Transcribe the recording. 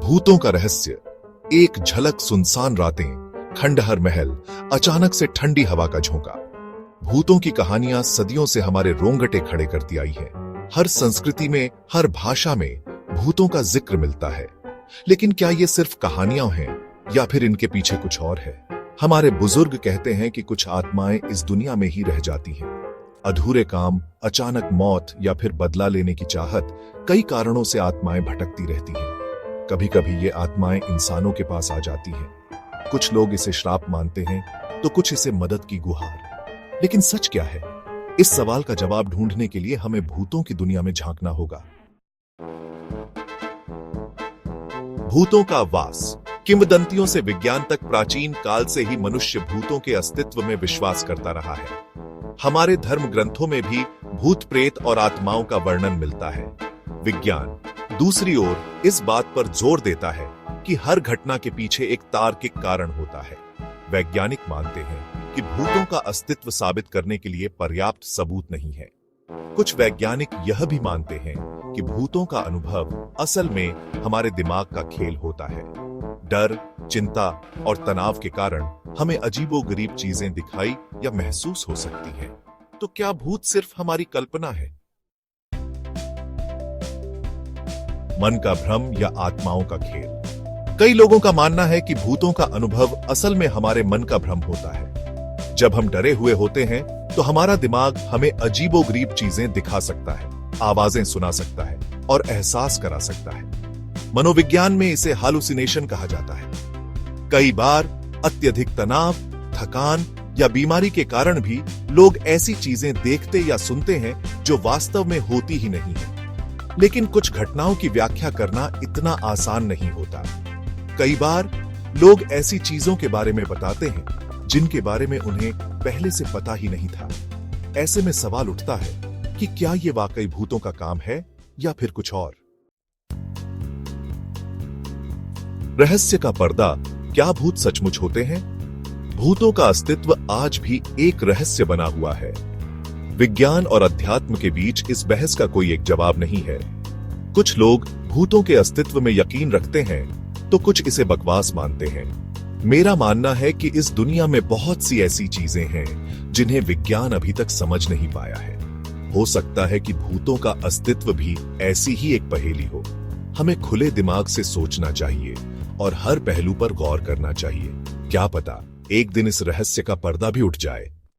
भूतों का रहस्य। एक झलक सुनसान रातें, खंडहर महल, अचानक से ठंडी हवा का झोंका। भूतों की कहानियां सदियों से हमारे रोंगटे खड़े करती आई हैं। हर संस्कृति में, हर भाषा में भूतों का जिक्र मिलता है। लेकिन क्या ये सिर्फ कहानियां हैं या फिर इनके पीछे कुछ और है? हमारे बुजुर्ग कहते हैं कि कुछ आत्माएं इस दुनिया में ही रह जाती हैं। अधूरे काम, अचानक मौत या फिर बदला लेने की चाहत, कई कारणों से आत्माएं भटकती रहती हैं। कभी कभी ये आत्माएं इंसानों के पास आ जाती हैं। कुछ लोग इसे श्राप मानते हैं तो कुछ इसे मदद की गुहार। लेकिन सच क्या है? इस सवाल का जवाब ढूंढने के लिए हमें भूतों की दुनिया में झांकना होगा। भूतों का वास। किंवदंतियों से विज्ञान तक प्राचीन काल से ही मनुष्य भूतों के अस्तित्व में विश्वास करता रहा है। हमारे धर्म ग्रंथों में भी भूत प्रेत और आत्माओं का वर्णन मिलता है। विज्ञान दूसरी ओर इस बात पर जोर देता है कि हर घटना के पीछे एक तार्किक कारण होता है। वैज्ञानिक मानते हैं कि भूतों का अस्तित्व साबित करने के लिए पर्याप्त सबूत नहीं है। कुछ वैज्ञानिक यह भी मानते हैं कि भूतों का अनुभव असल में हमारे दिमाग का खेल होता है। डर, चिंता और तनाव के कारण हमें अजीबोगरीब चीजें दिखाई या महसूस हो सकती हैं। तो क्या भूत सिर्फ हमारी कल्पना है? मन का भ्रम या आत्माओं का खेल। कई लोगों का मानना है कि भूतों का अनुभव असल में हमारे मन का भ्रम होता है। जब हम डरे हुए होते हैं तो हमारा दिमाग हमें अजीबोगरीब चीजें दिखा सकता है, आवाजें सुना सकता है और एहसास करा सकता है। मनोविज्ञान में इसे हालुसिनेशन कहा जाता है। कई बार अत्यधिक तनाव, थकान या बीमारी के कारण भी लोग ऐसी चीजें देखते या सुनते हैं जो वास्तव में होती ही नहीं है। लेकिन कुछ घटनाओं की व्याख्या करना इतना आसान नहीं होता। कई बार लोग ऐसी चीजों के बारे में बताते हैं जिनके बारे में उन्हें पहले से पता ही नहीं था। ऐसे में सवाल उठता है कि क्या ये वाकई भूतों का काम है या फिर कुछ और? रहस्य का पर्दा। क्या भूत सचमुच होते हैं? भूतों का अस्तित्व आज भी एक रहस्य बना हुआ है। विज्ञान और अध्यात्म के बीच इस बहस का कोई एक जवाब नहीं है। कुछ लोग भूतों के अस्तित्व में यकीन रखते हैं तो कुछ इसे बकवास मानते हैं। मेरा मानना है कि इस दुनिया में बहुत सी ऐसी चीजें हैं जिन्हें विज्ञान अभी तक समझ नहीं पाया है। हो सकता है कि भूतों का अस्तित्व भी ऐसी ही एक पहेली हो। हमें खुले दिमाग से सोचना चाहिए और हर पहलू पर गौर करना चाहिए। क्या पता एक दिन इस रहस्य का पर्दा भी उठ जाए।